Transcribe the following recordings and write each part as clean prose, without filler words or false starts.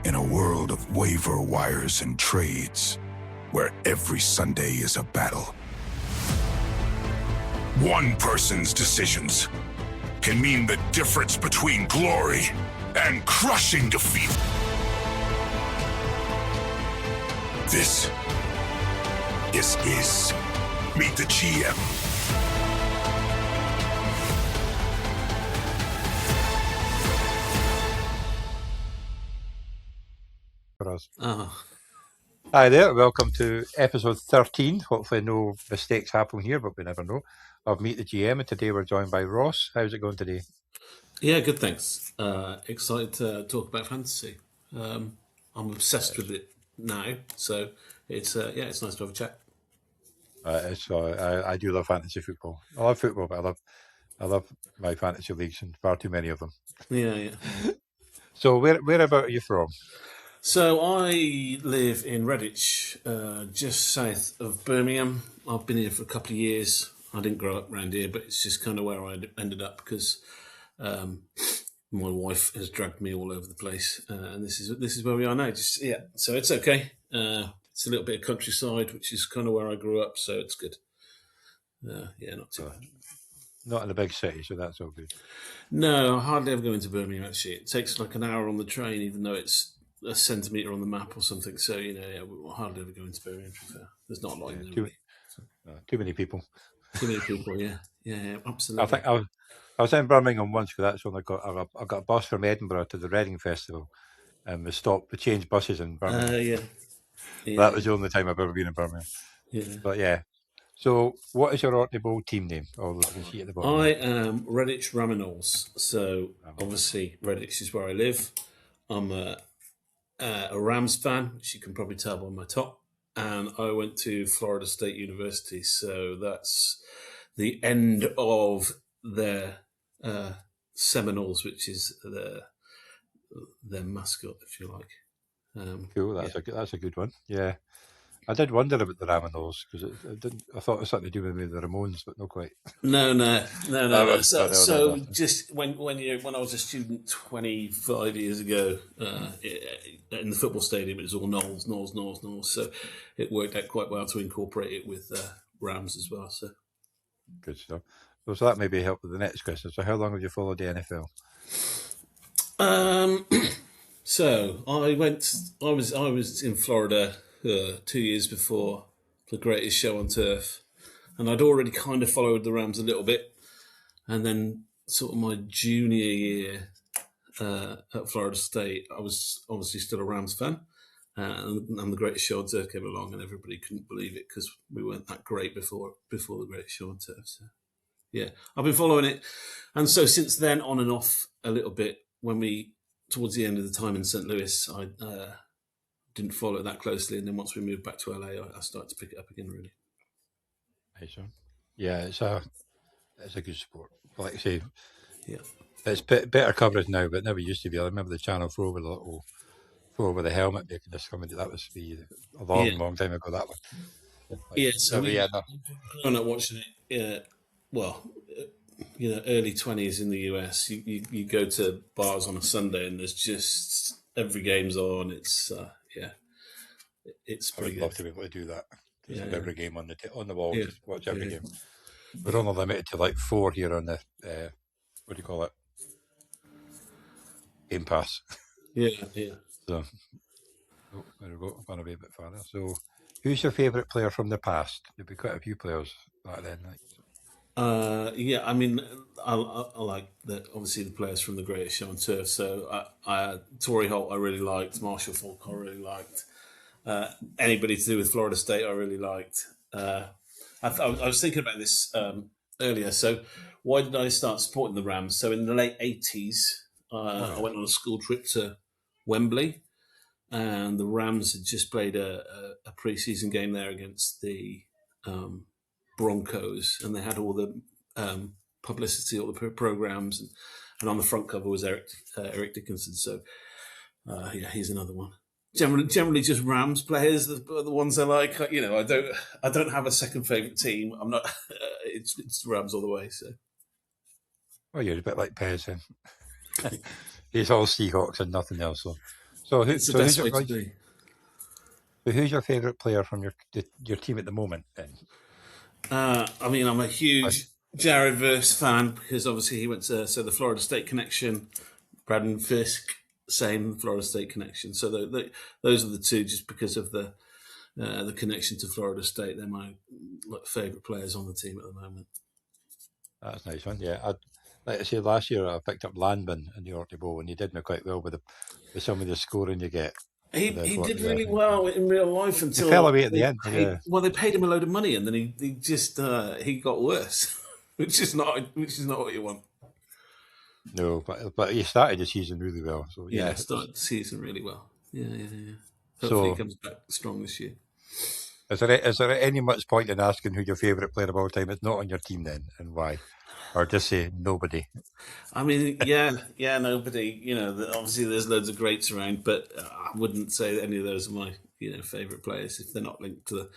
In a world of waiver wires and trades, where every Sunday is a battle, one person's decisions can mean the difference between glory and crushing defeat. This is Meet the GM. For us. Hi there, welcome to episode 13. Hopefully no mistakes happen here, but we never know. Of Meet the GM, and today we're joined by Ross. How's it going today? Yeah, good, thanks. Excited to talk about fantasy. I'm obsessed with it now, so it's nice to have a chat. I do love fantasy football. I love football, but I love my fantasy leagues, and far too many of them. Yeah. So whereabout are you from? So I live in Redditch, just south of Birmingham. I've been here for a couple of years. I didn't grow up around here, but it's just kind of where I ended up because my wife has dragged me all over the place, and this is where we are now. So it's okay. It's a little bit of countryside, which is kind of where I grew up, so it's good. Not too bad. Not in a big city, so that's all good. No, I hardly ever go into Birmingham, actually. It takes like an hour on the train, even though it's a centimetre on the map or something. So, we'll hardly ever go into Birmingham, to be fair. There's not a lot in there. Too many people. Too many people, yeah. Yeah, absolutely. I think I was in Birmingham once because that's when I got a bus from Edinburgh to the Reading Festival, and we changed buses in Birmingham. Yeah. That was the only time I've ever been in Birmingham. Yeah. But yeah. So what is your Orkney Bowl team name? Oh, you can see at the bottom. I am Redditch-Ramonols. So obviously Redditch is where I live. I'm a Rams fan, which you can probably tell by my top. And I went to Florida State University. So that's the end of their Seminoles, which is their mascot, if you like. Cool, that's a good one. Yeah, I did wonder about the Ramonols because I thought it was something to do with maybe the Ramones, but not quite. No. No. Just when I was a student 25 years ago, in the football stadium, it was all Noles. So it worked out quite well to incorporate it with Rams as well. So good stuff. So that maybe help with the next question. So how long have you followed the NFL? So I was in Florida 2 years before the greatest show on turf, and I'd already kind of followed the Rams a little bit, and then sort of my junior year at Florida State, I was obviously still a Rams fan, and the greatest show on turf came along, and everybody couldn't believe it because we weren't that great before the greatest show on turf. So yeah, I've been following it, and so since then on and off a little bit. Towards the end of the time in St. Louis, I didn't follow it that closely, and then once we moved back to LA, I started to pick it up again. Really. Hey, so yeah, it's a good sport. Like I say, yeah, it's better coverage now, but it never used to be. I remember the Channel 4 with a little 4 with a helmet making this comedy. That was a long time ago. That one. So we've grown up watching it. Early 20s in the US, you go to bars on a Sunday and there's just every game's on. It's pretty good. I'd love to be able to do that. Just have every game on the wall. Just watch every game. We're only limited to like 4 here on the what do you call it? Game Pass. Yeah. So there we go. I'm going to be a bit farther. So, who's your favourite player from the past? There'd be quite a few players back then. I mean, I like obviously the players from the greatest show on turf. So Torrey Holt I really liked, Marshall Faulk I really liked, anybody to do with Florida State I really liked. I was thinking about this earlier. So why did I start supporting the Rams? So in the late 80s, I went on a school trip to Wembley, and the Rams had just played a pre-season game there against the Broncos, and they had all the publicity, all the programs, and on the front cover was Eric Dickinson. So he's another one. Generally, just Rams players are the ones I like. I don't have a second favourite team. I'm not. It's Rams all the way. So. Well, you're a bit like Pez then. He's all Seahawks and nothing else. So, It's the best way to be. who's your favourite player from your team at the moment? Then, I mean, I'm a huge Jared Verse fan because obviously he went to the Florida State connection. Braden Fisk, same Florida State connection. So those are the two, just because of the connection to Florida State. They're my favourite players on the team at the moment. that's a nice one. Yeah, like I said, last year I picked up Landman in the Orkney Bowl, and he did me quite well with some of the scoring you get. He did really well in real life until he fell away at the end. Well, they paid him a load of money, and then he just he got worse, which is not what you want. No, but he started the season really well. So yeah, started the season really well. Yeah. Hopefully, he comes back strong this year. Is there any much point in asking who your favourite player of all time is not on your team then, and why? Or just say nobody? I mean, yeah, nobody. You know, obviously there's loads of greats around, but I wouldn't say that any of those are my favourite players if they're not linked to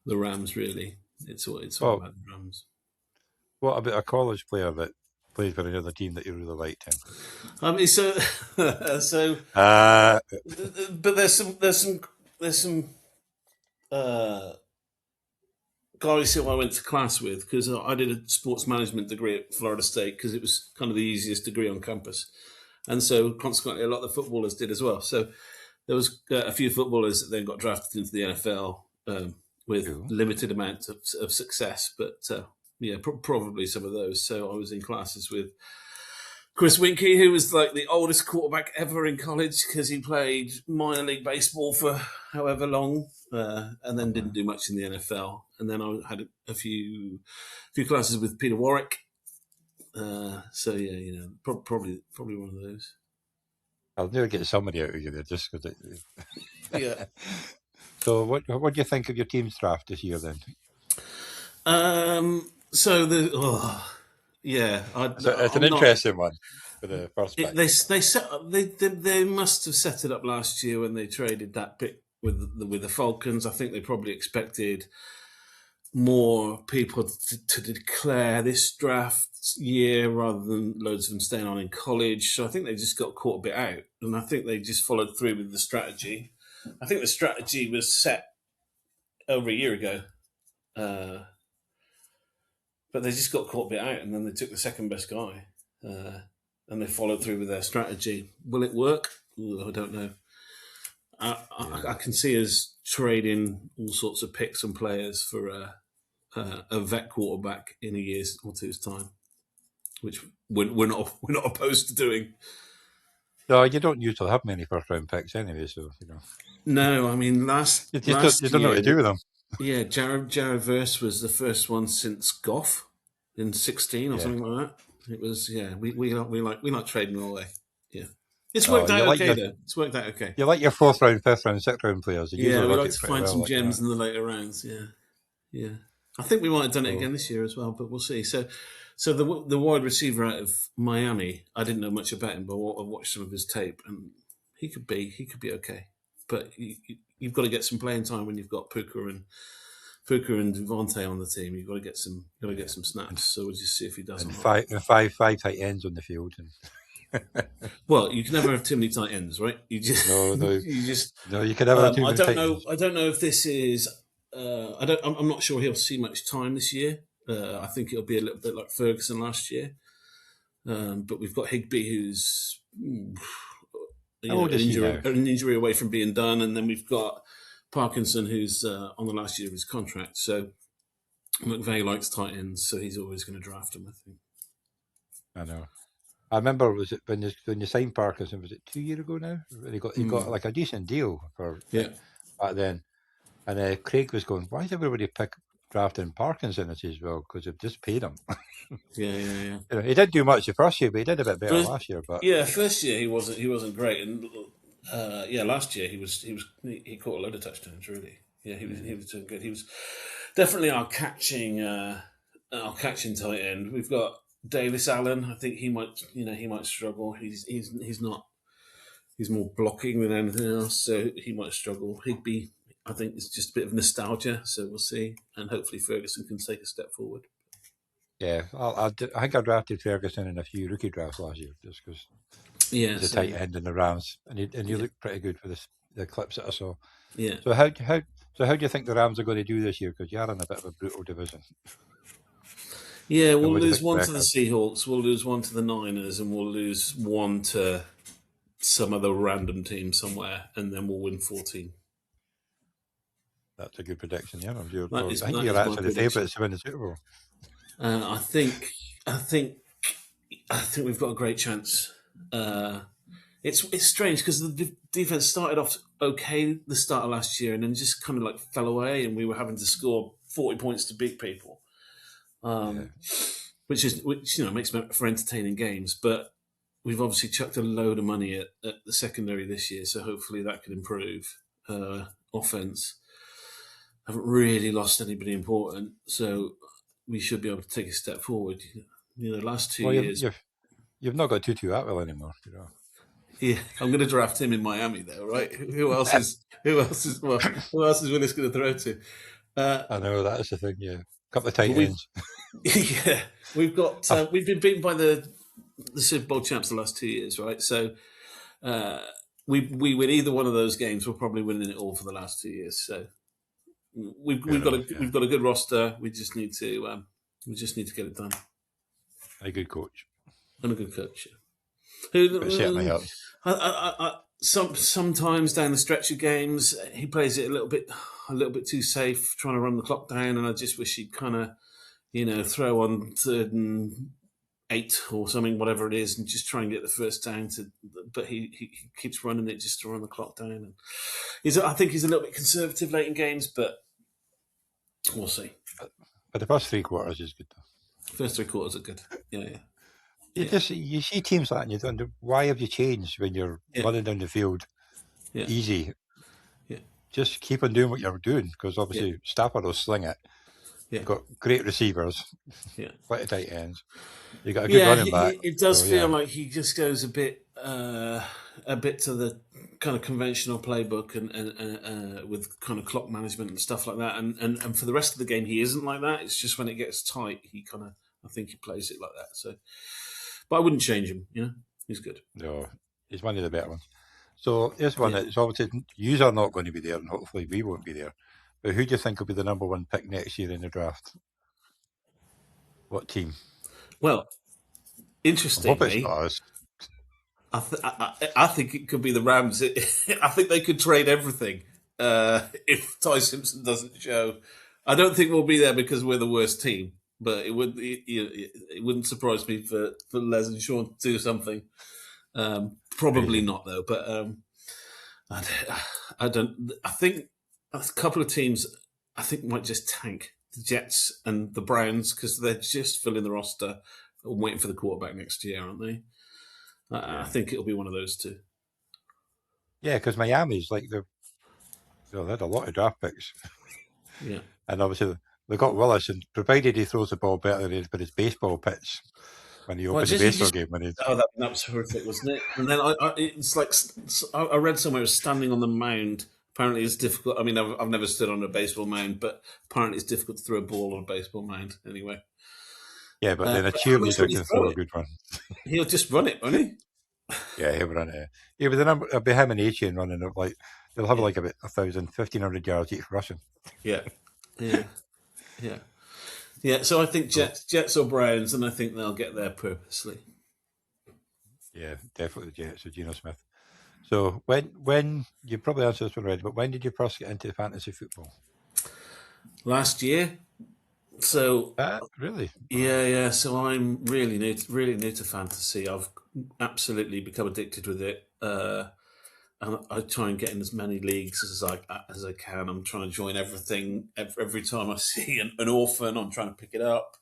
the Rams. Really, it's all about the Rams. What about a college player that plays for another team that you really liked him? I mean, but there's some guys who I went to class with, because I did a sports management degree at Florida State because it was kind of the easiest degree on campus, and so consequently a lot of the footballers did as well. So there was a few footballers that then got drafted into the NFL with limited amount of success, but probably some of those. So I was in classes with Chris Winkie, who was like the oldest quarterback ever in college because he played minor league baseball for however long, and then didn't do much in the NFL. And then I had a few classes with Peter Warwick. Probably one of those. I'll never get somebody out of you there just because. Yeah. So what do you think of your team's draft this year then? It's an interesting one for the first pick. They must have set it up last year when they traded that pick with the Falcons. I think they probably expected more people to declare this draft year rather than loads of them staying on in college. So I think they just got caught a bit out, and I think they just followed through with the strategy. I think the strategy was set over a year ago. But they just got caught a bit out, and then they took the second best guy, and they followed through with their strategy. Will it work? I don't know. I can see us trading all sorts of picks and players for a vet quarterback in a year or two's time, which we're not opposed to doing. No, you don't usually have many first round picks anyway, so No, I mean you don't know what to do with them. Yeah, Jared Verse was the first one since Goff in 2016 or something like that. It was we like trading all away. Yeah, it's worked out okay though. It's worked out okay. You like your 4th round, 5th round, 6th round players. We like to find some gems in the later rounds. Yeah. I think we might have done it again this year as well, but we'll see. So the wide receiver out of Miami, I didn't know much about him, but I watched some of his tape, and he could be okay. But you've got to get some playing time when you've got Puka and Devontae on the team. You've got to get some snaps. So we'll just see if he does. And five tight ends on the field. Well, you can never have too many tight ends, right? You just no. You can never have too many tight ends. I don't know if this is. I'm not sure he'll see much time this year. I think it'll be a little bit like Ferguson last year. But we've got Higbee, who's an injury away from being done, and then we've got Parkinson, who's on the last year of his contract. So McVay likes tight ends, so he's always going to draft him, I think. I know. I remember, was it when you signed Parkinson? Was it 2 years ago now? He got like a decent deal for back then, and Craig was going, "Why is everybody drafting Parkinson?" As well, because they've just paid him. Yeah. He didn't do much the first year, but he did a bit better last year. But first year he wasn't great, and last year he caught a load of touchdowns. Really, he was doing good. He was definitely our catching tight end. We've got Davis Allen. I think he might struggle. He's more blocking than anything else, so he might struggle. Higbee, I think it's just a bit of nostalgia, so we'll see. And hopefully Ferguson can take a step forward. Yeah, I think I drafted Ferguson in a few rookie drafts last year, just because Yeah, as a tight end in the Rams, and he looked pretty good for the clips that I saw. Yeah. So how do you think the Rams are going to do this year? Because you are in a bit of a brutal division. Yeah, we'll what do you lose think one the to the record? Seahawks, we'll lose one to the Niners, and we'll lose one to some other random team somewhere, and then we'll win 14. That's a good prediction. Yeah, I think you're my actually the prediction. favourites to win the Super Bowl. I think we've got a great chance. It's strange because the defense started off okay the start of last year, and then just kind of like fell away, and we were having to score 40 points to beat people, which makes for entertaining games. But we've obviously chucked a load of money at the secondary this year, so hopefully that could improve. Offense, haven't really lost anybody important, so we should be able to take a step forward. Last 2 years. You've not got Tutu Atwell anymore. Yeah, I'm going to draft him in Miami, though, right? Who else is Willis going to throw to? I know that's the thing. Yeah, a couple of tight ends. Yeah, we've been beaten by the Super Bowl champs the last 2 years, right? So we win either one of those games. We're probably winning it all for the last 2 years. So we've got a good roster. We just need to get it done. A good coach and a good coach. Who certainly helps. Sometimes down the stretch of games, he plays it a little bit too safe, trying to run the clock down. And I just wish he'd kind of, throw on 3rd and 8 or something, whatever it is, and just try and get the first down. But he keeps running it just to run the clock down. And I think he's a little bit conservative late in games, but we'll see. But the first 3 quarters is good, though. First 3 quarters are good. Yeah. You see teams like that and you wonder, why have you changed when you're running down the field easy? Yeah. Just keep on doing what you're doing, because obviously Stafford will sling it. You've got great receivers, quite a tight ends. You got a good running back. It does feel like he just goes a bit to the kind of conventional playbook and with kind of clock management and stuff like that. And for the rest of the game, he isn't like that. It's just when it gets tight, I think he plays it like that. So. But I wouldn't change him, He's good. No, he's one of the better ones. So here's one that's obviously you are not going to be there, and hopefully we won't be there. But who do you think will be the number 1 pick next year in the draft? What team? Well, interestingly, I hope it's not us. I think it could be the Rams. I think they could trade everything if Ty Simpson doesn't show. I don't think we'll be there because we're the worst team. But it wouldn't surprise me for Les and Sean to do something. Probably not, though. But I don't. I think a couple of teams might just tank the Jets and the Browns because they're just filling the roster and waiting for the quarterback next year, aren't they? I think it'll be one of those two. Yeah, because Miami's like they had a lot of draft picks. Yeah, and obviously. They got Willis, and provided he throws the ball better than his baseball pitch when he opened the baseball game. That was horrific, wasn't it? And then it's like I read somewhere it was standing on the mound. Apparently, it's difficult. I mean, I've never stood on a baseball mound, but apparently, it's difficult to throw a ball on a baseball mound. Anyway. Yeah, but then a cheerleader can throw a good one. He'll just run it, won't he? Yeah, he'll run it. Yeah, but the number it'll be him and Etienne running it like they'll have like about 1,500 yards each rushing. Yeah. So I think Jets or Browns, and I think they'll get there purposely. Yeah, definitely the Jets or Geno Smith. So when you probably answered this one already, but when did you first get into fantasy football? Last year. So really? Yeah. So I'm really new to fantasy. I've absolutely become addicted with it. And I try and get in as many leagues as I can. I'm trying to join everything. Every time I see an orphan, I'm trying to pick it up.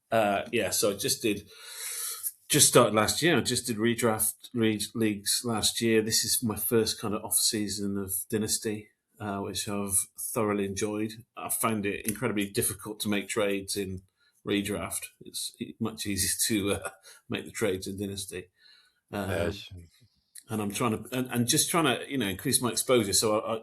So I just started last year. I just did redraft leagues last year. This is my first kind of off season of Dynasty, which I've thoroughly enjoyed. I found it incredibly difficult to make trades in redraft. It's much easier to make the trades in Dynasty. And I'm trying to, increase my exposure. So,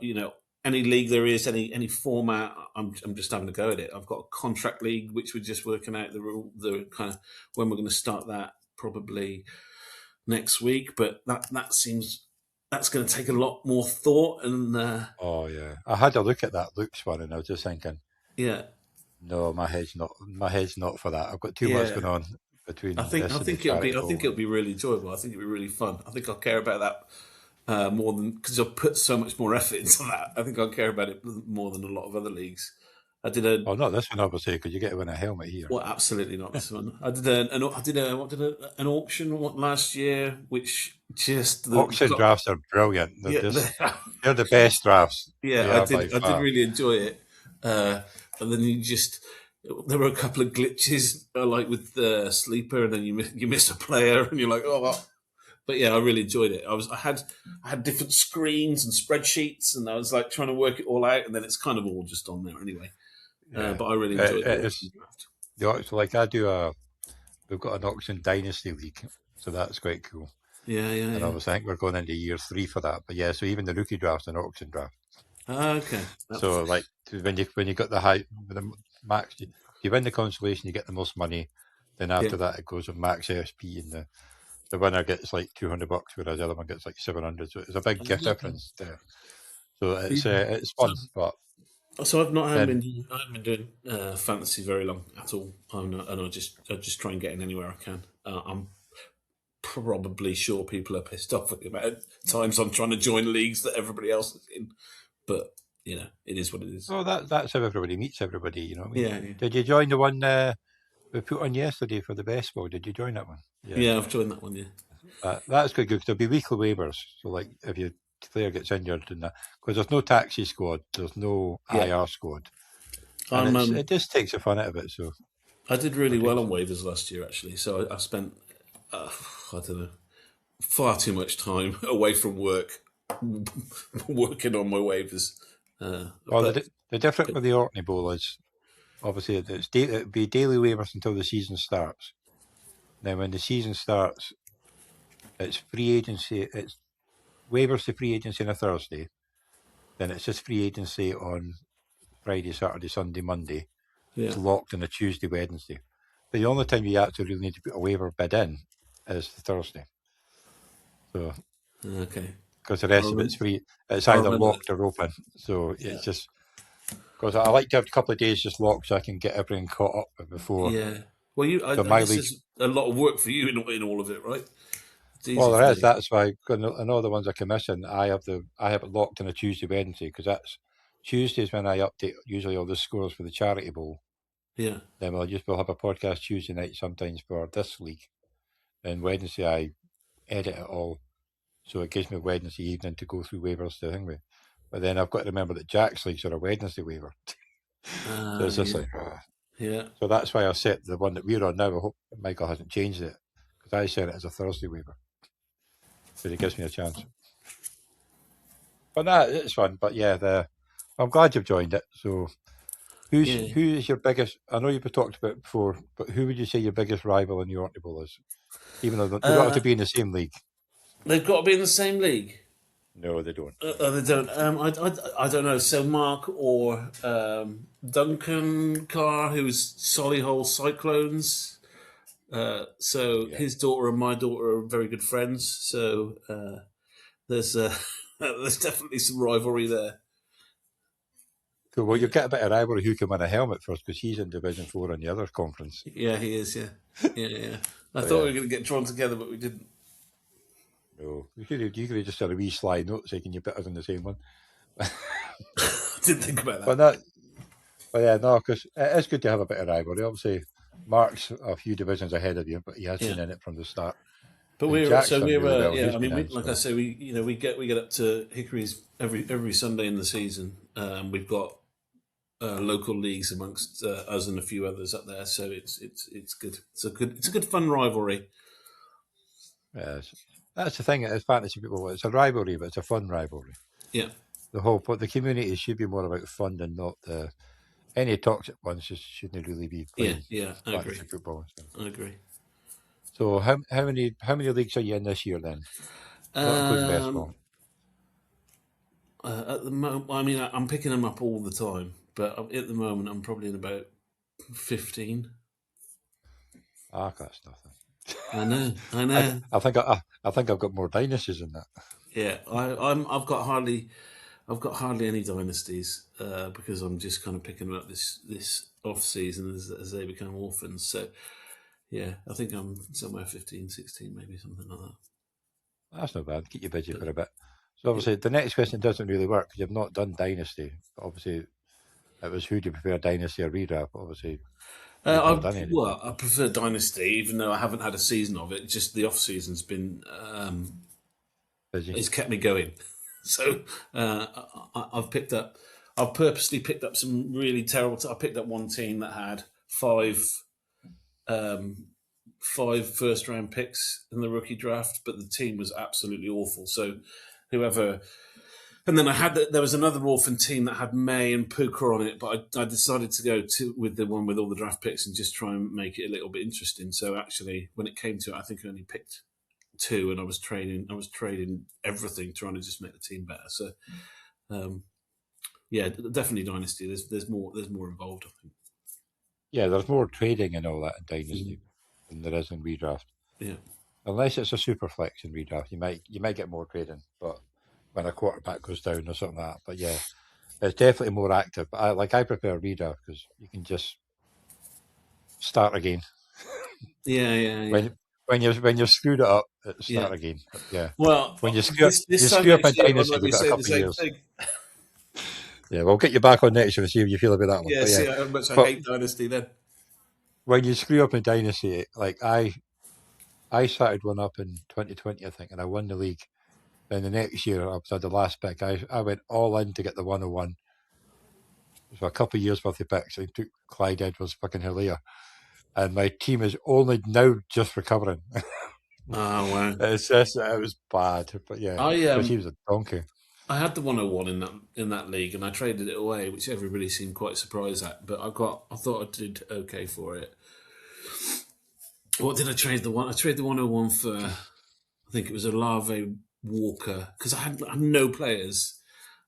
any league there is, any format, I'm just having a go at it. I've got a contract league, which we're just working out the kind of when we're going to start that. Probably next week, but that seems that's going to take a lot more thought. And oh yeah, I had a look at that Luke's one, and I was just thinking, yeah, no, my head's not for that. I've got too much yeah. going on between I think this and the charity I bowl. think it'll be really enjoyable. I think it'll be really fun. I think I'll care about that more than because I've put so much more effort into that. I think I'll care about it more than a lot of other leagues. I did a Oh, not this one, obviously, because you get to win a helmet here. well, absolutely not this one. I did an auction last year, which just Auction drafts are brilliant. They're they're the best drafts. Yeah, I did really enjoy it. And then there were a couple of glitches, like with the sleeper, and then you miss a player, and you're like, oh. But yeah, I really enjoyed it. I had different screens and spreadsheets, and I was like trying to work it all out, and then it's kind of all just on there anyway. Yeah. But I really enjoyed the draft. Like we've got an auction Dynasty league, so that's quite cool. Yeah. And obviously, I think we're going into year 3 for that. But yeah, so even the rookie draft's an auction draft. Okay. So like when you got the max, you win the consolation, you get the most money. Then after that, it goes with max ASP, and the winner gets like $200, whereas the other one gets like 700. So it's a big difference there. So it's fun, but. So I haven't been doing fantasy very long at all, and I just try and get in anywhere I can. I'm probably sure people are pissed off at the amount of times I'm trying to join leagues that everybody else is in, but it is what it is. Oh, that's how everybody meets everybody. You know what I mean? Yeah. Did you join the one we put on yesterday for the best ball? Did you join that one? Yeah, I've joined that one. Yeah, that's quite good because there'll be weekly waivers. So like if your player gets injured and that, because there's no taxi squad, there's no IR squad, and it just takes the fun out of it. So I did really well on waivers last year, actually. So I spent I don't know, far too much time away from work working on my waivers. The difference with the Orkney Bowl is obviously it'd be daily waivers until the season starts. Then when the season starts, it's free agency. It's waivers to free agency on a Thursday. Then it's just free agency on Friday, Saturday, Sunday, Monday. Yeah. It's locked on a Tuesday, Wednesday. But the only time you actually really need to put a waiver bid in is the Thursday. So, okay. Because the rest of it's free. It's either locked or open. So it's just because I like to have a couple of days just locked so I can get everything caught up before. Yeah. Well, I guess there's a lot of work for you in all of it, right? Well, there is. That's why in all the ones I commission, I have it locked on a Tuesday, Wednesday, because that's Tuesdays when I update usually all the scores for the charity bowl. Yeah. Then we'll have a podcast Tuesday night sometimes for this league, and Wednesday I edit it all, so it gives me Wednesday evening to go through waivers to thing with. But then I've got to remember that Jack's leagues are a Wednesday waiver, so it's just So that's why I set the one that we're on now. I hope Michael hasn't changed it because I set it as a Thursday waiver. But it gives me a chance. But it's fun. But yeah, I'm glad you've joined it. So, who is your biggest? I know you've talked about it before, but who would you say your biggest rival in the Orkney Bowl is? Even though they don't have to be in the same league. They've got to be in the same league. No, they don't. They don't. I don't know. So Mark or Duncan Carr, who's Solihull Cyclones. His daughter and my daughter are very good friends. So there's definitely some rivalry there. Cool. Well, you get a bit of rivalry who can win a helmet first because he's in Division 4 on the other conference. Yeah, he is. Yeah. I thought we were going to get drawn together, but we didn't. No, you could have just had a wee slide note saying, "Can you put us in the same one?" I didn't think about that. Because it is good to have a bit of rivalry. Obviously, Mark's a few divisions ahead of you, but he has been in it from the start. But we get up to Hickory's every Sunday in the season. We've got local leagues amongst us and a few others up there, so it's good. It's a good fun rivalry. Yes, that's the thing. As fantasy people, it's a rivalry, but it's a fun rivalry. Yeah. The community should be more about fun than not any toxic ones. Just shouldn't really be playing. Yeah, I agree. Football and stuff. I agree. So how many leagues are you in this year then? Not including baseball. At the moment, I mean, I'm picking them up all the time, but at the moment, I'm probably in about 15. That's nothing. I know. I think I've got more dynasties than that. Yeah, I've got hardly any dynasties because I'm just kind of picking them up this off season as they become orphans. So yeah, I think I'm somewhere 15, 16, maybe something like that. That's not bad. Keep you busy for a bit. So obviously the next question doesn't really work because you've not done dynasty. But obviously it was who do you prefer, dynasty or redraft? Obviously you've not done anything. Well, I prefer dynasty, even though I haven't had a season of it. Just the off season's been Busy. it's kept me going. So I've purposely picked up some really terrible. I picked up one team that had five first round picks in the rookie draft, but the team was absolutely awful. So whoever. And then there was another orphan team that had May and Puka on it, but I decided to go with the one with all the draft picks and just try and make it a little bit interesting. So actually, when it came to it, I think I only picked 2, and I was trading everything, trying to just make the team better. So, yeah, definitely dynasty. There's more involved, I think. Yeah, there's more trading and all that in dynasty than there is in redraft. Yeah, unless it's a super flex in redraft, you might get more trading, but when a quarterback goes down or something like that. But yeah, it's definitely more active. But I prefer redraft because you can just start again. Yeah. When you've screwed it up, start again. But yeah. Well, when you screw up in dynasty, you've got a couple of years. Thing. Yeah, we'll get you back on next year and see how you feel about that one. Yeah, but see how much I hate dynasty then. When you screw up in dynasty, like I started one up in 2020, I think, and I won the league. Then the next year, I was at the last pick. I went all in to get the 101. So a couple of years worth of picks. I took Clyde Edwards, fucking Hilaire. And my team is only now just recovering. Oh, wow. It was bad. But yeah, he was a donkey. I had the 101 in that league, and I traded it away, which everybody seemed quite surprised at. But I thought I did okay for it. What did I trade the one? I traded the 101 for, I think it was Olave Walker, because I had no players,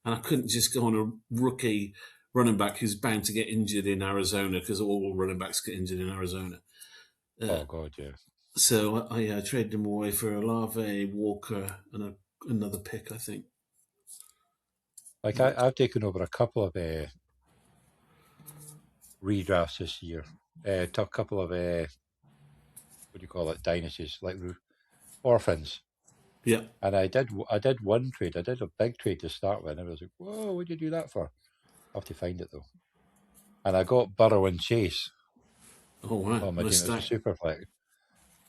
and I couldn't just go on a rookie running back who's bound to get injured in Arizona, because all running backs get injured in Arizona. Oh God, yeah. So I traded him away for Olave Walker and another pick, I think. Like I've taken over a couple of redrafts this year. A couple of what do you call it? Dynasties, like orphans. Yeah. And I did one trade. I did a big trade to start with, and I was like, "Whoa, what did you do that for?" I have to find it though. And I got Burrow and Chase. Oh wow! On my team, it was a super flex.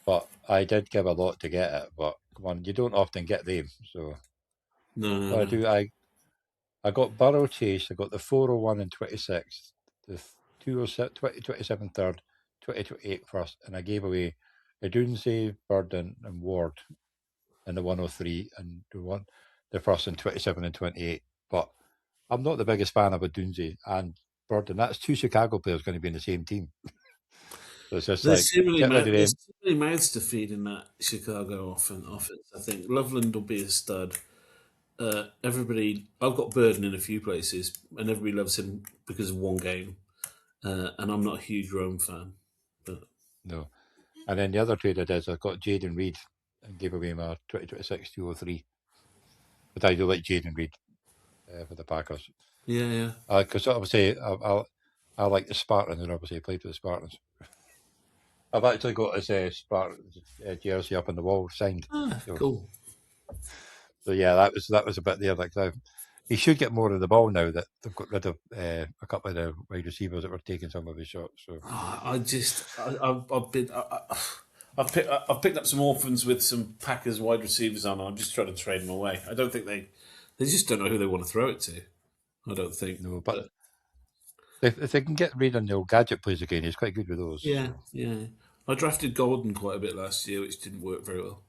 But I did give a lot to get it. But come on, you don't often get them. So no. I got Burrow Chase. I got the 401 and 26, the 2027 third, 2028 first, and I gave away Edunze, Burden, and Ward in the 103 and the first in 27 and 28. But I'm not the biggest fan of Edunze and Burden. That's 2 Chicago players going to be in the same team. So it's just there's too many mouths to feed in that Chicago offense. I think Loveland will be a stud. Everybody, I've got Burden in a few places, and everybody loves him because of one game. And I'm not a huge Rome fan. But no. And then the other trade I did, I got Jaden Reed and gave away my 2026 203. But I do like Jaden Reed for the Packers. Yeah. Because obviously I like the Spartans, and obviously I played for the Spartans. I've actually got his Spartans jersey up on the wall signed. Cool. So yeah, that was a bit there. Like he should get more of the ball now that they've got rid of a couple of the wide receivers that were taking some of his shots. So I've picked up some orphans with some Packers wide receivers on, and I'm just trying to trade them away. I don't think they just don't know who they want to throw it to. I don't think. No, but if they can get rid of the old gadget plays again, he's quite good with those. Yeah. I drafted Golden quite a bit last year, which didn't work very well.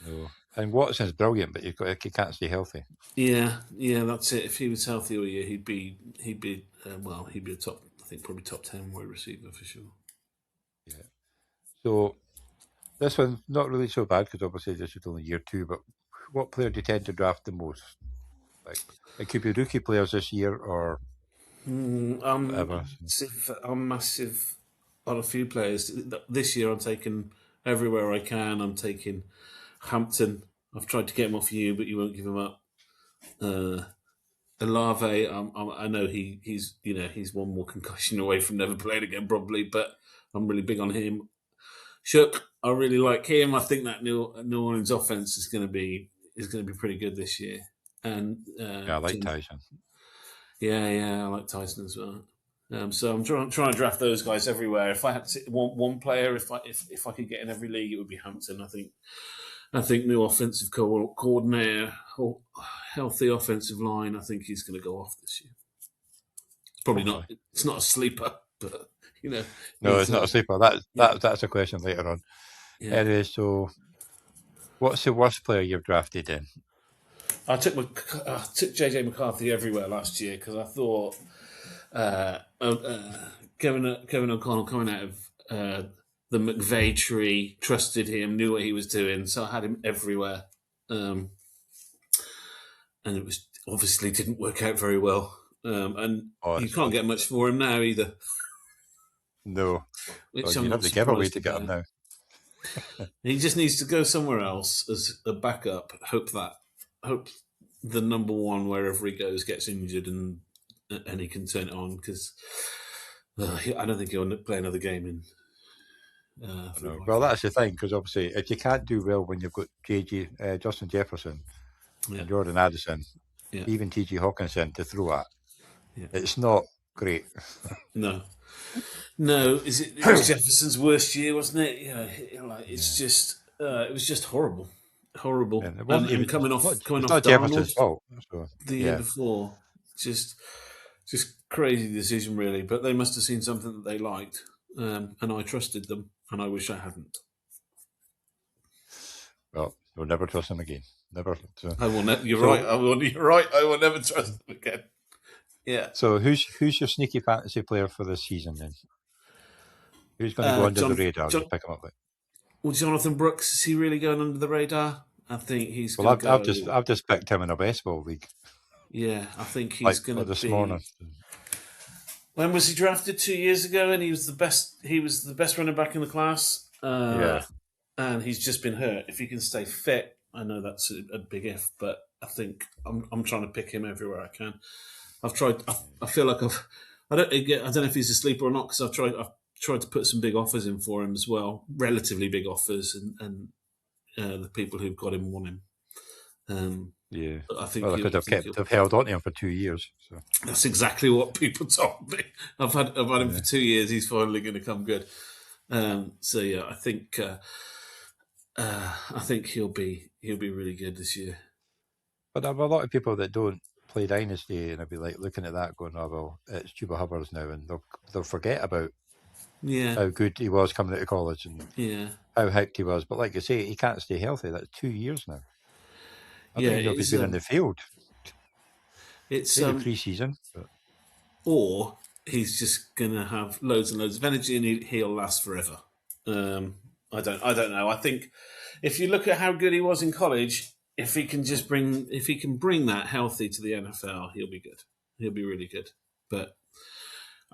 No. And Watson's brilliant, but he can't stay healthy. Yeah, that's it. If he was healthy all year, he'd be a top. I think probably top 10 wide receiver for sure. Yeah. So this one's not really so bad because obviously this is only year 2. But what player do you tend to draft the most? Like it could be rookie players this year or whatever. I'm massive on a few players this year. I'm taking everywhere I can. I'm taking Hampton. I've tried to get him off you, but you won't give him up. Olave, I know he's one more concussion away from never playing again probably, but I'm really big on him. Shook, I really like him. I think that New Orleans offense is going to be pretty good this year. And I like Tyson. Yeah, I like Tyson as well. So I'm trying to draft those guys everywhere. If I had to want one player, if I could get in every league, it would be Hampton. I think new offensive coordinator, healthy offensive line. I think he's going to go off this year. It's probably not. It's not a sleeper, but No, it's not a sleeper. That's a question later on. Yeah. Anyway, so what's the worst player you've drafted in? I took JJ McCarthy everywhere last year because I thought Kevin O'Connell coming out of the McVay tree, trusted him, knew what he was doing, so I had him everywhere. And it was obviously didn't work out very well. And you can't get much for him now either. No. You have the giveaway to get him now. He just needs to go somewhere else as a backup. Hope the number one, wherever he goes, gets injured and he can turn it on because I don't think he'll play another game in. Well, that's the thing, because obviously if you can't do well when you've got Justin Jefferson and Jordan Addison, even T.J. Hawkinson to throw at, it's not great. No. It was Jefferson's worst year, wasn't it? It's just it was just horrible. Yeah, it wasn't even coming off Jefferson's fault. The year before, just crazy decision really. But they must have seen something that they liked, and I trusted them, and I wish I hadn't. Well, we'll never trust them again. Never. I will. You're right. You're right. I will never trust them again. Yeah. So who's your sneaky fantasy player for this season then? Who's going to go under the radar? Just pick him up. Well, Jonathan Brooks, is he really going under the radar? I think he's going to go... I've just picked him in a baseball league. Yeah, I think he's going to be... this morning. When was he drafted? 2 years ago, and he was the best. He was the best running back in the class. And he's just been hurt. If he can stay fit, I know that's a big if, but I think I'm trying to pick him everywhere I can. I've tried. I feel like I don't know if he's a sleeper or not because I've tried to put some big offers in for him as well, relatively big offers, and the people who've got him want him. I think they've held on to him for 2 years. So that's exactly what people told me. I've had him for 2 years. He's finally going to come good. I think he'll be really good this year. But there are a lot of people that don't play Dynasty, and I'll be like looking at that, going, "Oh well, it's Chuba Hubbard's now," and they'll forget about how good he was coming out of college and how hyped he was. But like you say, he can't stay healthy. That's 2 years now. I don't know if he's been in the field. It's pre-season, or he's just gonna have loads and loads of energy, and he'll last forever. I don't know. I think if you look at how good he was in college, if he can bring that healthy to the NFL, he'll be good. He'll be really good. I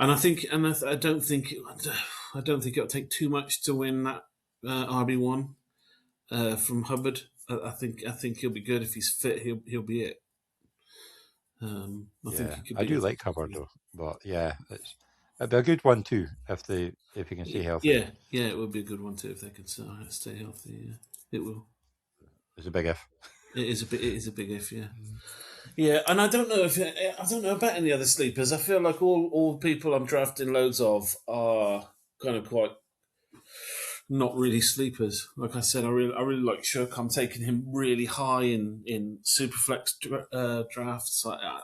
don't think it'll take too much to win that RB1 from Hubbard. I think he'll be good if he's fit. He'll be it. I do like Hubbard though, but it'd be a good one too if he can stay healthy. Yeah, it would be a good one too if they can stay healthy. Yeah, it will. It's a big if. It is a big if. Yeah. Yeah, and I don't know about any other sleepers. I feel like all people I'm drafting loads of are kind of quite not really sleepers. Like I said, I really like Shook. I'm taking him really high in Superflex drafts. I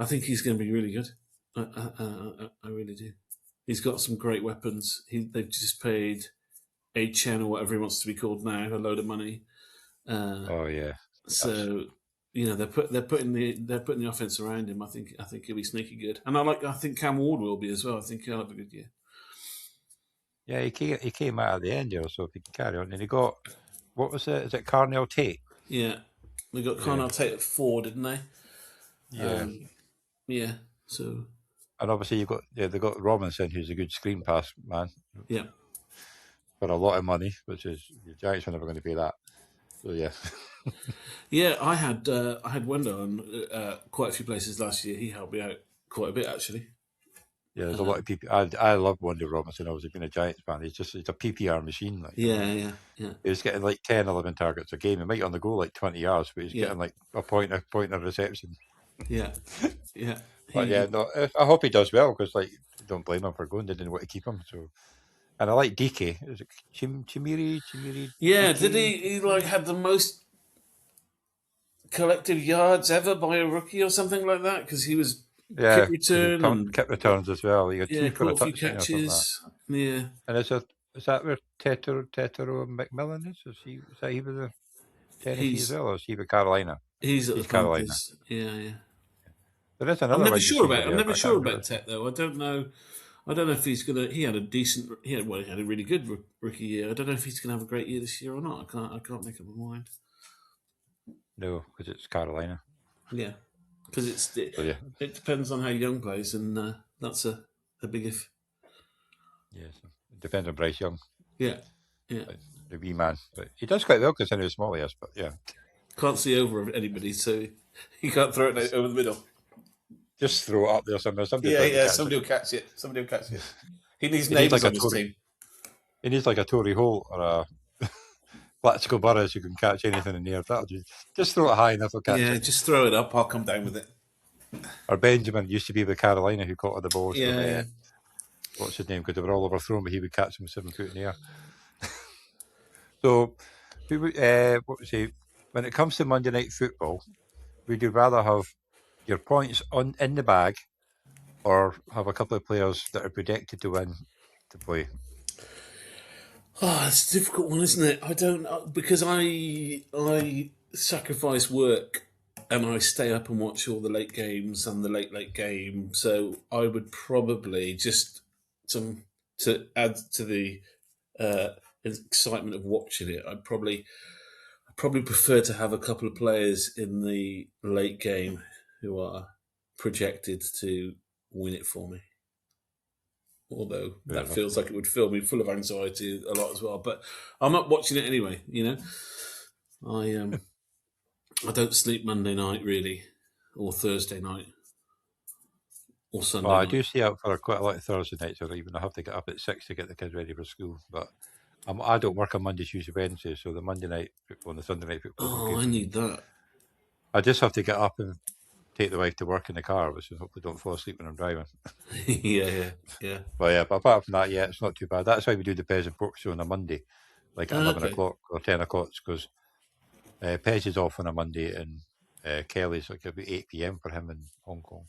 think he's going to be really good. I really do. He's got some great weapons. They've just paid Chen or whatever he wants to be called now a load of money. So they're putting the offense around him. I think he'll be sneaky good, and I think Cam Ward will be as well. I think he'll have a good year. Yeah, he came out at the end here, so if he can carry on, and he got what was it? Is it Carnell Tate? Yeah, they got Carnell Tate at 4, didn't they? Yeah. So, and obviously they got Robinson, who's a good screen pass man. Yeah. for a lot of money, which is the Giants are never going to pay that. So yeah. Yeah, I had Wendell on quite a few places last year. He helped me out quite a bit, actually. Yeah, there's a lot of people. I love Bijan Robinson. I was been a Giants fan. He's a PPR machine. Like, Yeah. He's getting like 10, 11 targets a game. He might on the go like 20 yards, but he's getting like a point of reception. Yeah. But no, I hope he does well because like don't blame him for going. They didn't want to keep him. So, and I like DK. Is it Chimiri? Yeah, DK? did he like had the most collective yards ever by a rookie or something like that? Because he was kick return and kick returns as well. He got 2 for a caught a few touchdown or something like catches. Yeah, that. And is that where Tetero McMillan is? Is that he was a Tennessee as well, or is he with Carolina? He's at the Carolina. Panthers. Yeah. There is another. I'm never sure about Tet though. I don't know if he's gonna. He had a really good rookie year. I don't know if he's gonna have a great year this year or not. I can't make up my mind. No, because it's Carolina. Yeah, because it depends on how Young plays, and that's a big if. Yes, it depends on Bryce Young. Yeah. The wee man, but he does quite well considering how small he is. But yeah, can't see over anybody, so you can't throw it over the middle. Just throw it up there somewhere. Somebody will catch it. Somebody will catch it. He needs neighbours on his team. He needs like a Tory Holt or a Plaxico Burress who can catch anything in the air. That'll just throw it high enough, he'll catch it. Yeah, just throw it up. I'll come down with it. Or Benjamin used to be with Carolina who caught all the balls. Yeah. What's his name? Because they were all overthrown, but he would catch them 7 foot in the air. So, when it comes to Monday Night Football, would you rather have your points in the bag or have a couple of players that are predicted to win to play? Oh, it's a difficult one, isn't it? I don't know, because I sacrifice work and I stay up and watch all the late games and the late game. So I would probably just to add to the excitement of watching it. I'd probably prefer to have a couple of players in the late game who are projected to win it for me. Although that feels like it would fill me full of anxiety a lot as well. But I'm up watching it anyway, I don't sleep Monday night really, or Thursday night, or Sunday night. I do stay up for quite a lot of Thursday nights, or even I have to get up at 6 to get the kids ready for school. But I don't work on Monday, Tuesday, Wednesday, so the Monday night football and the Sunday night football. Oh, I need that. I just have to get up and take the wife to work in the car, which is hopefully don't fall asleep when I'm driving. Yeah. But apart from that, it's not too bad. That's why we do the Pez and Pork show on a Monday, like at 11 o'clock or 10 o'clock, because Pez is off on a Monday and Kelly's like about 8 p.m. for him in Hong Kong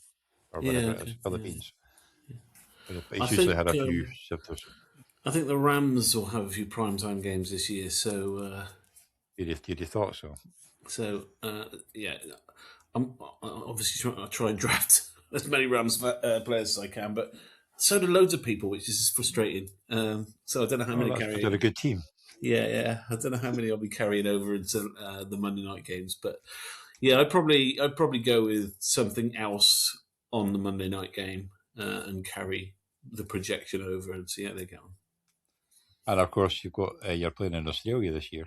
or whatever it is, Philippines. Yeah. But he's usually had a few shifters. I think the Rams will have a few primetime games this year, so... You'd have thought so. So, I'm obviously try and draft as many Rams players as I can, but so do loads of people, which is frustrating. So I don't know how many carry. They're a good team. Yeah. I don't know how many I'll be carrying over into the Monday night games, but yeah, I'd probably go with something else on the Monday night game and carry the projection over and see how they go on. And of course, you're playing in Australia this year.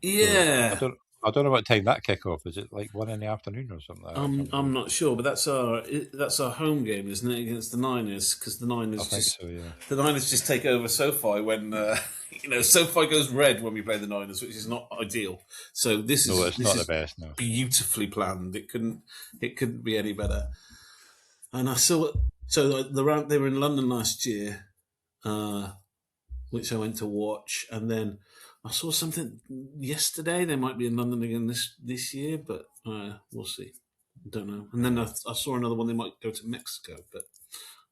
Yeah. So I don't know what time that kickoff is. It like 1 in the afternoon or something? Like that? I'm not sure, but that's our home game, isn't it, against the Niners? Because the Niners the Niners just take over SoFi when SoFi goes red when we play the Niners, which is not ideal. So it's not the best. No, beautifully planned. It couldn't be any better. And I saw they were in London last year, which I went to watch, and then I saw something yesterday. They might be in London again this year, but we'll see. Don't know. And then I saw another one. They might go to Mexico, but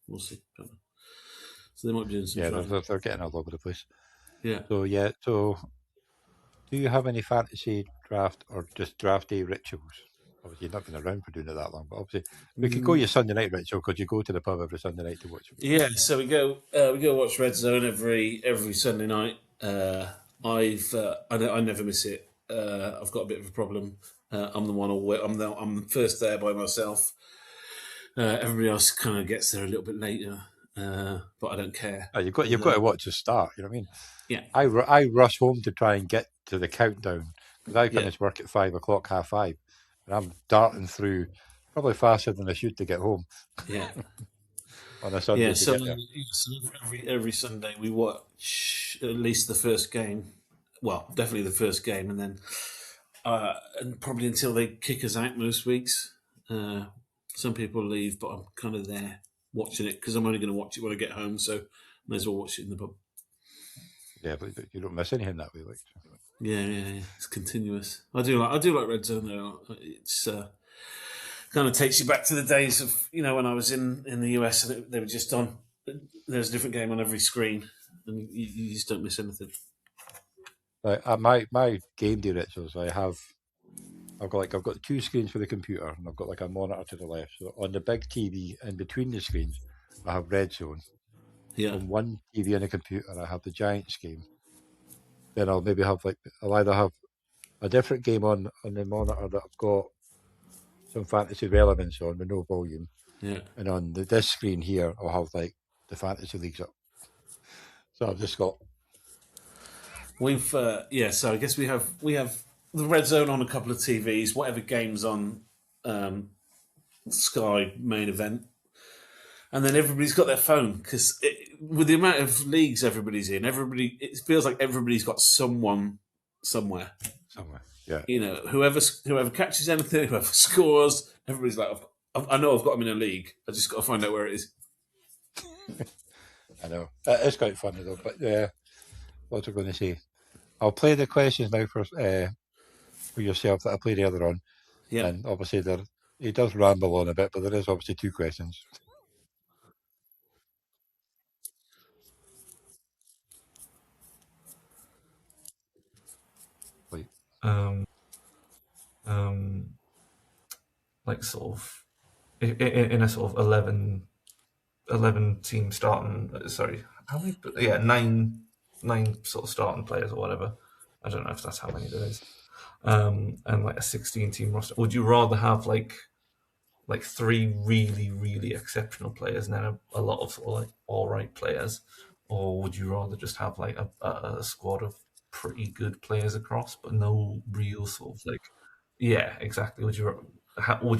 we'll see. Don't know. So they might be doing some. Yeah, they're getting all over the place. Yeah. So do you have any fantasy draft or just draft day rituals? Obviously, you've not been around for doing it that long, but obviously we could go your Sunday night ritual because you go to the pub every Sunday night to watch. Yeah, so we go watch RedZone every Sunday night. I never miss it. I've got a bit of a problem. I'm the one I'm first there by myself. Everybody else kind of gets there a little bit later. but I don't care. You've got to watch the start. You know what I mean? Yeah. I rush home to try and get to the countdown because I finish work at 5 o'clock, 5:30, and I'm darting through probably faster than I should to get home. Yeah. On a Sunday. Yeah. So every Sunday we watch at least the first game. Well, definitely the first game, and then and probably until they kick us out most weeks. Some people leave, but I'm kind of there watching it because I'm only going to watch it when I get home, so may as well watch it in the pub. Yeah, but you don't miss anything that way, like. Yeah. It's continuous. I do like RedZone though. It's kind of takes you back to the days of when I was in the US and they were just on. There's a different game on every screen, and you just don't miss anything. My game day rituals. I've got 2 screens for the computer, and I've got like a monitor to the left. So on the big TV in between the screens, I have RedZone. Yeah. On one TV on the computer, I have the Giants game. Then I'll maybe have I'll either have a different game on the monitor that I've got some fantasy relevance on with no volume. Yeah. And on this screen here, I'll have like the fantasy leagues up. So I've just got. We've So I guess we have the RedZone on a couple of TVs, whatever games on Sky main event, and then everybody's got their phone because with the amount of leagues everybody's in, it feels like everybody's got someone somewhere. Yeah. Whoever catches anything, whoever scores, everybody's like, I know I've got them in a league. I just got to find out where it is. I know it's quite funny though. But what was I going to say? I'll play the questions now for yourself that I played earlier on. Yeah. And obviously he does ramble on a bit, but there is obviously 2 questions. Like sort of in a sort of 11 team starting. Sorry, how many? Yeah, nine sort of starting players or whatever. I don't know if that's how many there is. And like a 16 team roster. Would you rather have like 3 really, really exceptional players and then a lot of sort of like all right players, or would you rather just have like a squad of pretty good players across, but no real sort of like, yeah, exactly. Would you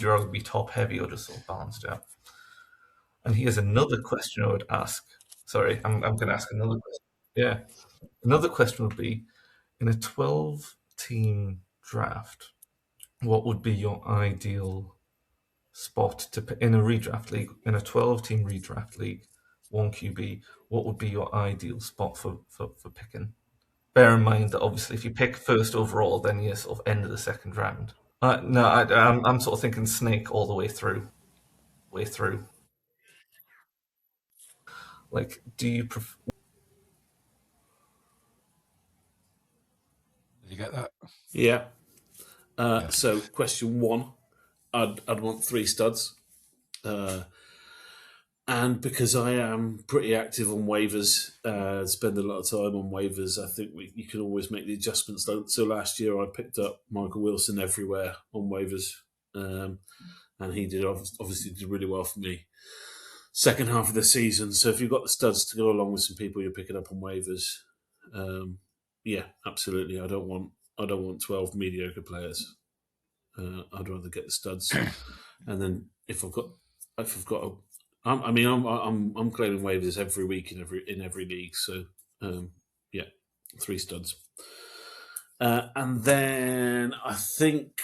rather be top heavy or just sort of balanced out? And here's another question I would ask. Sorry, I'm going to ask another question. Yeah, another question would be, in a 12-team draft, what would be your ideal spot in a redraft league, in a 12-team redraft league, 1 QB? What would be your ideal spot for picking? Bear in mind that obviously if you pick first overall, then you're sort of end of the second round. No, I'm sort of thinking snake all the way through. Like, do you prefer? Did you get that? Yeah. So question 1, I'd want 3 studs. And because I am pretty active on waivers, spend a lot of time on waivers, I think you can always make the adjustments. So last year I picked up Michael Wilson everywhere on waivers, and he obviously did really well for me. Second half of the season, so if you've got the studs to go along with some people you're picking up on waivers, yeah, absolutely. I don't want 12 mediocre players. I'd rather get the studs, and then if I've got I'm claiming waivers every week in every league. So yeah, 3 studs, and then I think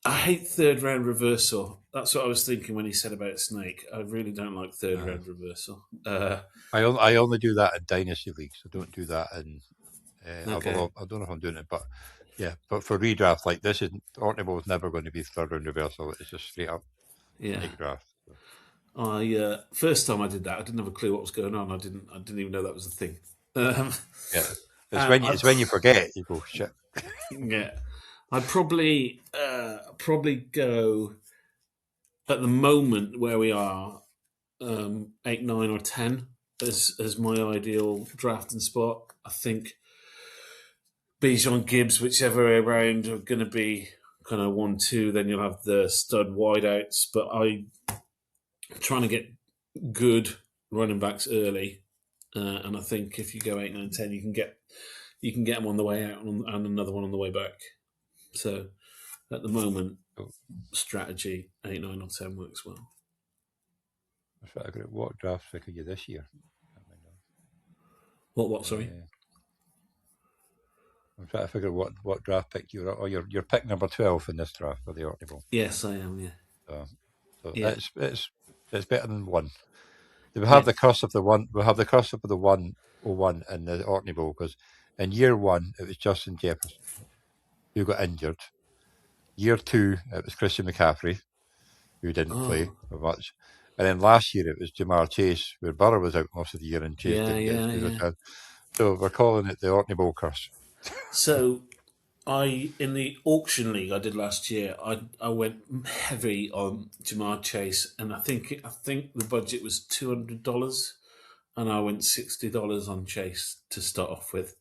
I hate 3rd round reversal. That's what I was thinking when he said about Snake. I really don't like 3rd round reversal. I only do that in Dynasty leagues. I don't do that in. Okay. I don't know if I'm doing it, but yeah. But for redraft, like this, Orkney Bowl is never going to be 3rd round reversal. It's just straight up draft. First time I did that, I didn't have a clue what was going on. I didn't even know that was a thing. Yeah, it's when you forget, you go shit. Yeah, I'd probably go at the moment where we are 8, 9, or 10 as my ideal drafting spot. I think Bijan Gibbs, whichever round, are going to be kind of 1, 2. Then you'll have the stud wideouts, but I'm trying to get good running backs early, and I think if you go 8, 9, 10, you can get them on the way out and another one on the way back. So at the moment, strategy 8, 9, or 10 works well. What drafts pick are you this year? What? Sorry. I'm trying to figure out what draft pick you're at. Oh, you're pick number 12 in this draft for the Orkney Bowl. Yes, I am. Yeah. So it's better than 1. We have the curse of the 1. We have the curse of the 101 in the Orkney Bowl because in year 1 it was Justin Jefferson who got injured. Year 2 it was Christian McCaffrey who didn't play for much, and then last year it was Jahmyr Chase where Burrow was out most of the year and Chase didn't get. So we're calling it the Orkney Bowl curse. So, in the auction league I did last year, I went heavy on Jahmyr Chase, and I think the budget was $200, and I went $60 on Chase to start off with.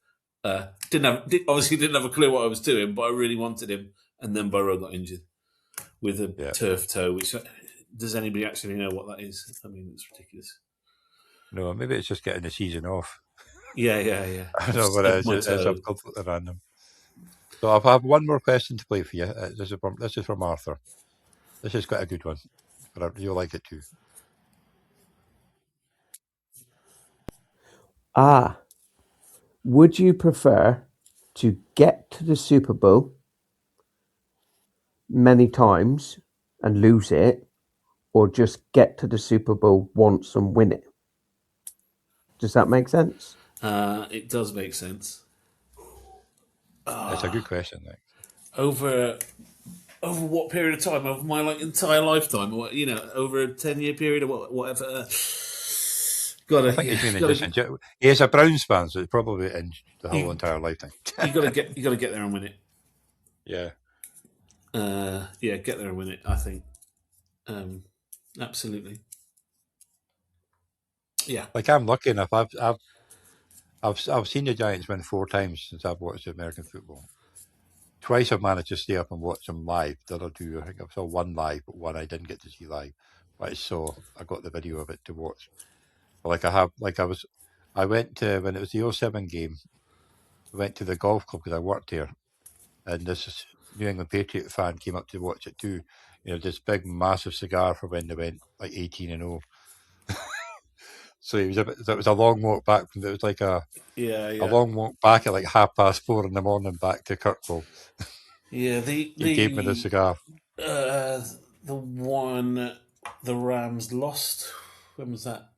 Obviously didn't have a clue what I was doing, but I really wanted him, and then Burrow got injured with a turf toe. Which does anybody actually know what that is? I mean, it's ridiculous. No, maybe it's just getting the season off. Yeah. I don't know what it is. It's completely random. So I have one more question to play for you. This is from Arthur. This is quite a good one. But you'll like it too. Would you prefer to get to the Super Bowl many times and lose it, or just get to the Super Bowl once and win it? Does that make sense? It does make sense. That's a good question, Nick. Over what period of time? Over my entire lifetime, or over a 10-year period, or whatever. I think he is a Browns fan, so it's probably in the whole entire lifetime. you got to get there and win it. Yeah. Get there and win it. I think, absolutely. Yeah. Like I'm lucky enough. I've seen the Giants win 4 times since I've watched American football. Twice I've managed to stay up and watch them live. The other 2, I think I saw 1 live, but 1 I didn't get to see live. But I got the video of it to watch. But I went to, when it was the 07 game, I went to the golf club because I worked here. And this New England Patriot fan came up to watch it too. This big, massive cigar for when they went like 18-0. So it was a long walk back. It was like a long walk back at like 4:30 in the morning back to Kirkwall. Yeah, he gave me the cigar. The one the Rams lost. When was that?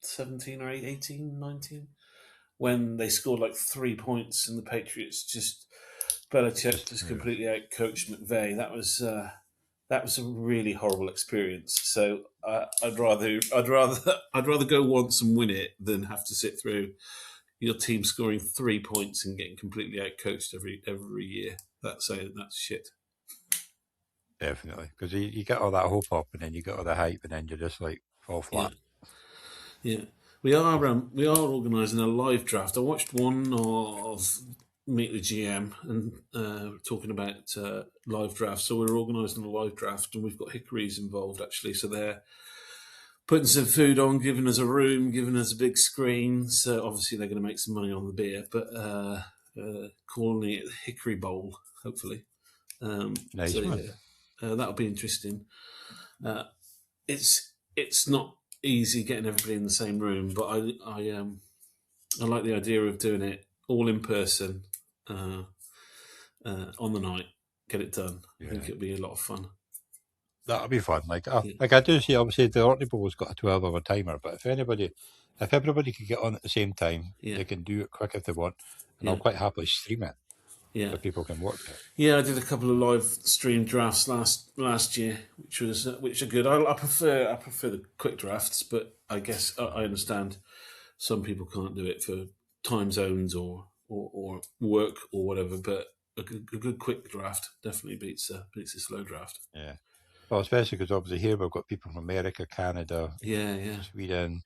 17 or 18, 19? When they scored like 3 points and the Patriots Belichick just completely outcoached McVay. That was a really horrible experience. So I'd rather go once and win it than have to sit through your team scoring 3 points and getting completely outcoached every year. That's shit. Definitely, because you get all that hope up and then you get all the hype and then you just like fall flat. Yeah. We are organising a live draft. I watched one of Meet the GM and talking about live drafts. So we're organising a live draft and we've got Hickories involved actually. So they're putting some food on, giving us a room, giving us a big screen. So obviously they're going to make some money on the beer, but calling it Hickory Bowl, hopefully. Nice one. That'll be interesting. It's not easy getting everybody in the same room, but I like the idea of doing it all in person on the night. Get it done. Yeah. I think it'll be a lot of fun. That'll be fun. Like I do see, obviously the Orkney Bowl's got a 12-hour timer, but if everybody could get on at the same time, they can do it quick if they want, and I'll quite happily stream it. Yeah, so people can watch it. Yeah, I did a couple of live stream drafts last year, which are good. I prefer the quick drafts, but I guess I understand some people can't do it for time zones or work or whatever. But a good quick draft definitely beats a slow draft. Yeah, well, especially because obviously here we've got people from America, Canada, Sweden,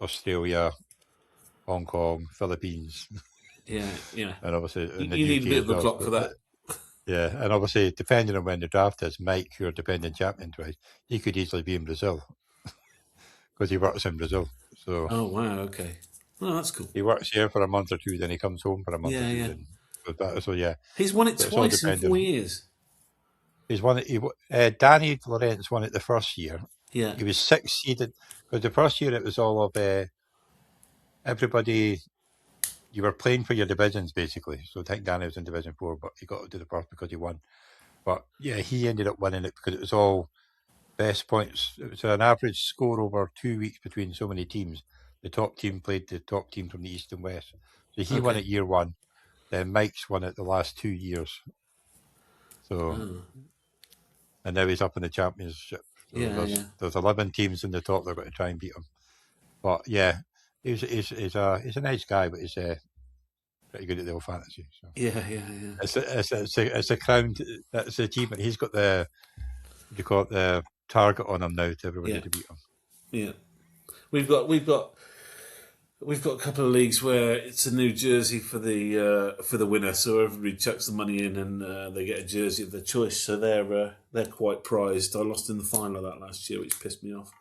Australia, Hong Kong, Philippines. Yeah. And obviously, you need a bit of a clock for that. Yeah, and obviously, depending on when the draft is, Mike, your dependent champion twice, he could easily be in Brazil. because he works in Brazil. So Oh wow, okay. Oh, that's cool. he works here for a month or two, then he comes home for a month or two. Yeah. And so yeah, He's won it it's all twice in 4 dependent. years. He's won it. Danny Lawrence won it the first year. Yeah. He was 6th seeded because the first year it was all of everybody. You were playing for your divisions basically. So I think Danny was in Division 4, but he got to do the first because he won. But yeah, he ended up winning it because it was all best points. It was an average score over 2 weeks between so many teams. The top team played the top team from the East and West. So he won it year 1. Then Mike's won it the last 2 years. So, and now he's up in the championship. So there's 11 teams in the top. They're going to try and beat him. But yeah, he's a nice guy, but he's pretty good at the old fantasy. So. Yeah. It's a crown. That's the achievement. He's got the target on him now to everybody to beat him. Yeah, we've got a couple of leagues where it's a new jersey for the winner, so everybody chucks the money in and they get a jersey of their choice. So they're quite prized. I lost in the final of that last year, which pissed me off.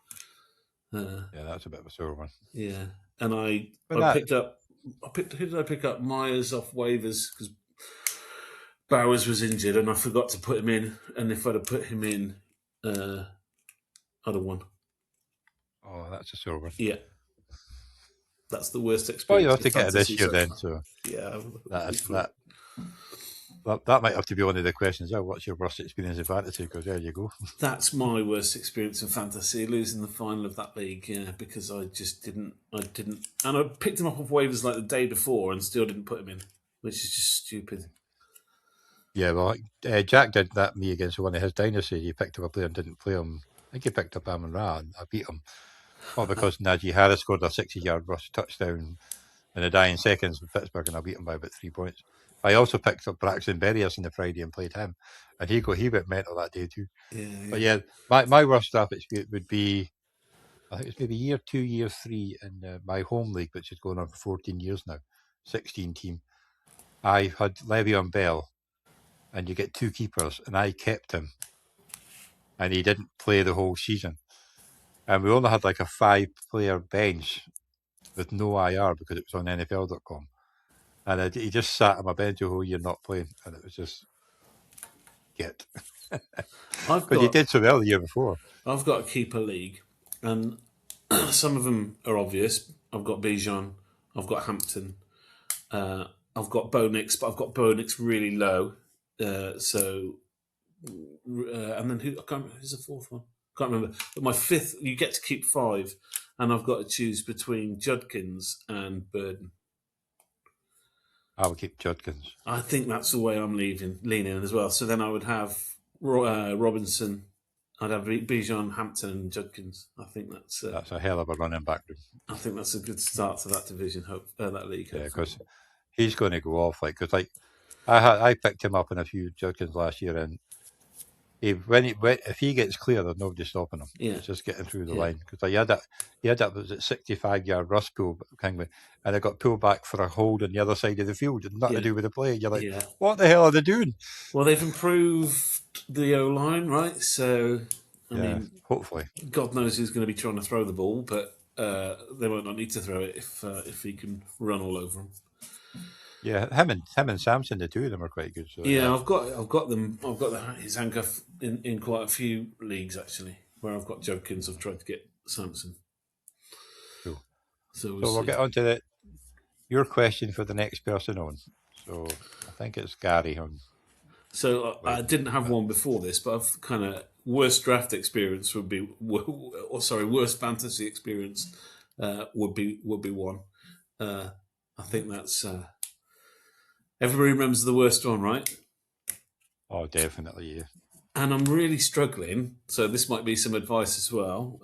Yeah, that's a bit of a sore one. Yeah, and I picked up. Who did I pick up? Myers off waivers because Bowers was injured, and I forgot to put him in. And if I'd have put him in, I'd have won. Oh, that's a sore one. Yeah. That's the worst experience. Well, you have to get it this year then. So yeah, that might have to be one of the questions. Oh, what's your worst experience in fantasy? Because there you go. That's my worst experience in fantasy, losing the final of that league. Yeah, because I just didn't, and I picked him up off waivers like the day before and still didn't put him in, which is just stupid. Yeah, well, Jack did that me against one of his Dynasty. He picked up a player and didn't play him. I think he picked up Amon Ra and I beat him. Well, because Najee Harris scored a 60-yard rush touchdown in the dying seconds with Pittsburgh, and I beat him by about 3 points. I also picked up Braxton Berrios on the Friday and played him, and he went mental that day too. Yeah. But yeah, my worst draft experience would be, I think it's maybe year 2, year 3 in my home league, which is going on for 14 years now, 16 team. I had Le'Veon Bell, and you get 2 keepers, and I kept him, and he didn't play the whole season. And we only had like a 5-player bench with no IR because it was on NFL.com. And he just sat on my bench the whole year not playing. And it was just, get. Because he did so well the year before. I've got a keeper league. And some of them are obvious. I've got Bijan. I've got Hampton. I've got Bo Nix, but I've got Bo Nix really low. And then who's the fourth one? Can't remember. But my fifth, you get to keep 5, and I've got to choose between Judkins and Burden. I would keep Judkins. I think that's the way I'm leaning as well. So then I would have Robinson. I'd have Bijan, Hampton, and Judkins. I think that's a hell of a running back. I think that's a good start to that division. That league. Yeah, because he's going to go off I picked him up in a few Judkins last year, and if he gets clear, there's nobody stopping him. Yeah. It's just getting through the line. Because he had that was at 65-yard rush pull, and it got pulled back for a hold on the other side of the field. It had nothing to do with the play. You're like, what the hell are they doing? Well, they've improved the O-line, right? So, I mean, hopefully. God knows who's going to be trying to throw the ball, but they might not need to throw it if he can run all over them. Yeah, him and Samson, the two of them are quite good. So, I've got them. I've got his handcuff in quite a few leagues actually, where I've got Judkins. I've tried to get Samson. Cool. So we'll get on to your question for the next person on. So I think it's Gary on. So I didn't have one before this, but I've kind of worst draft experience would be, worst fantasy experience would be one. I think that's. Everybody remembers the worst one, right? Oh, definitely, yeah. And I'm really struggling, so this might be some advice as well.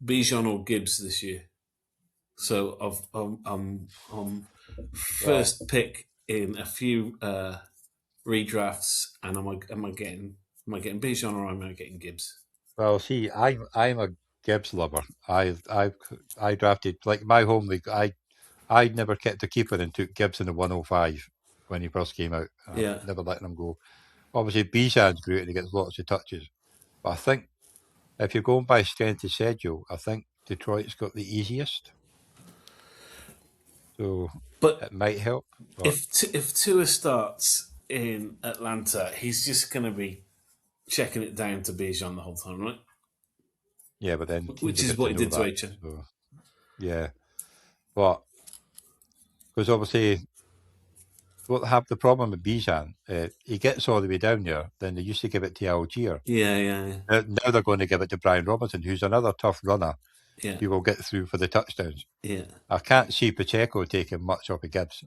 Bijan or Gibbs this year. So I'm first pick in a few redrafts, and am I getting Bijan or am I getting Gibbs? Well, see, I'm a Gibbs lover. I drafted, like my home league. I never kept a keeper and took Gibbs in the 105 when he first came out. Never letting him go. Obviously, Bijan's great and he gets lots of touches. But I think if you're going by strength of schedule, I think Detroit's got the easiest, so But it might help. But if Tua starts in Atlanta, he's just going to be checking it down to Bijan the whole time, right? yeah, but then Which teams is are what he going did to know HM. that, so, yeah, but because obviously. What have the problem with Bijan? He gets all the way down there. Then they used to give it to Algier. Yeah. Now they're going to give it to Bijan Robinson, who's another tough runner. Yeah. Who will get through for the touchdowns. Yeah. I can't see Pacheco taking much off of Gibbs.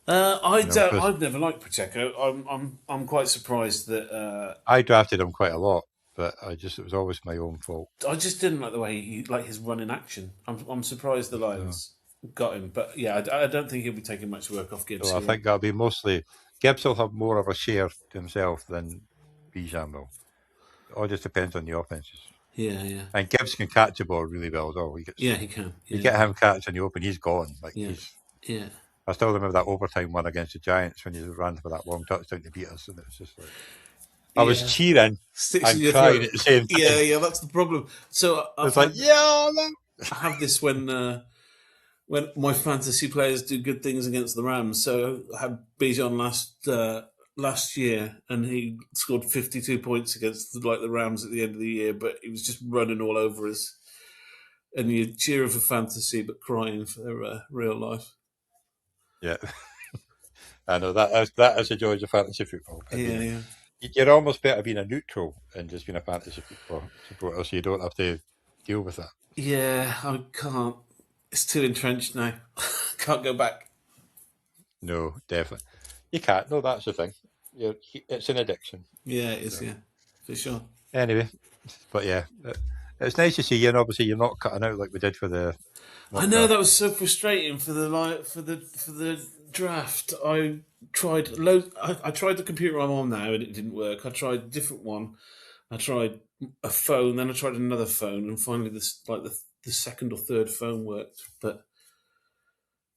I've never liked Pacheco. I'm quite surprised that I drafted him quite a lot, but it was always my own fault. I just didn't like the way he like his run in action. I'm surprised the Lions got him, but yeah, I don't think he'll be taking much work off Gibbs. So I think that'll be mostly Gibbs will have more of a share to himself than Bijan will. It all just depends on the offenses. Yeah. And Gibbs can catch the ball really well as well. He can. Yeah. You get him catching the open, he's gone. Yeah. I still remember that overtime one against the Giants when he ran for that long touchdown to beat us, and it was just like I was cheering and crying at the same time. Yeah, that's the problem. So it's like, yeah, I have this when my fantasy players do good things against the Rams. So I had Bijan last year, and he scored 52 points against the Rams at the end of the year, but he was just running all over us. And you're cheering for fantasy, but crying for real life. Yeah, I know that is the joy of fantasy football. Yeah. You're almost better being a neutral and just being a fantasy football supporter, so you don't have to deal with that. Yeah, I can't. It's too entrenched now. Can't go back. No, definitely. You can't. No, that's the thing. It's an addiction. Yeah, it is, yeah. For sure. Anyway, but yeah, it's nice to see you, and obviously you're not cutting out like we did for the... I know, that was so frustrating for the draft. I tried I tried the computer I'm on now, and it didn't work. I tried a different one. I tried a phone, then I tried another phone, and finally the second or third phone worked. But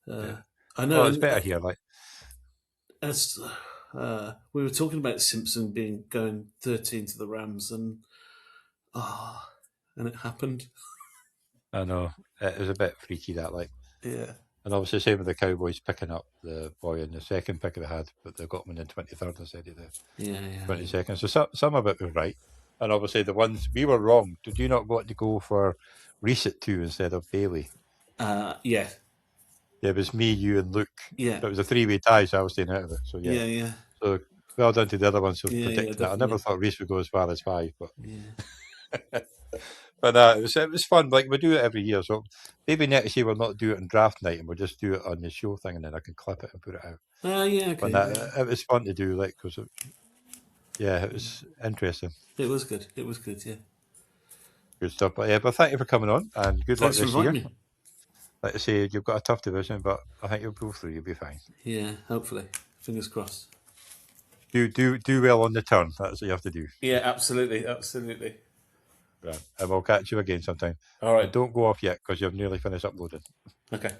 I know it's better here. Like as we were talking about Simpson going 13 to the Rams, and it happened. I know it was a bit freaky that, like, yeah. And obviously, same with the Cowboys picking up the boy in the second pick they had, but they got him in the 23rd instead of the 22nd. So some of it was right, and obviously the ones we were wrong. Did you not want to go for Reese at 2 instead of Bailey? Yeah. It was me, you, and Luke. Yeah. It was a 3-way tie, so I was staying out of it. So Yeah. So well done to the other ones for predicting that. I definitely. never thought Reese would go as far as 5, but Yeah. but it was fun. Like, we do it every year, so maybe next year we'll not do it on draft night, and we'll just do it on the show thing, and then I can clip it and put it out. Yeah. Okay. But it was fun to do, like, because it was interesting. It was good. Yeah. Good stuff. But thank you for coming on, and good luck Thanks for this year. inviting me. Like I say, you've got a tough division, but I think you'll pull through. You'll be fine. Yeah, hopefully. Fingers crossed. Do well on the turn. That's what you have to do. Yeah, absolutely. Right. And we'll catch you again sometime. All right. Don't go off yet because you've nearly finished uploading. Okay.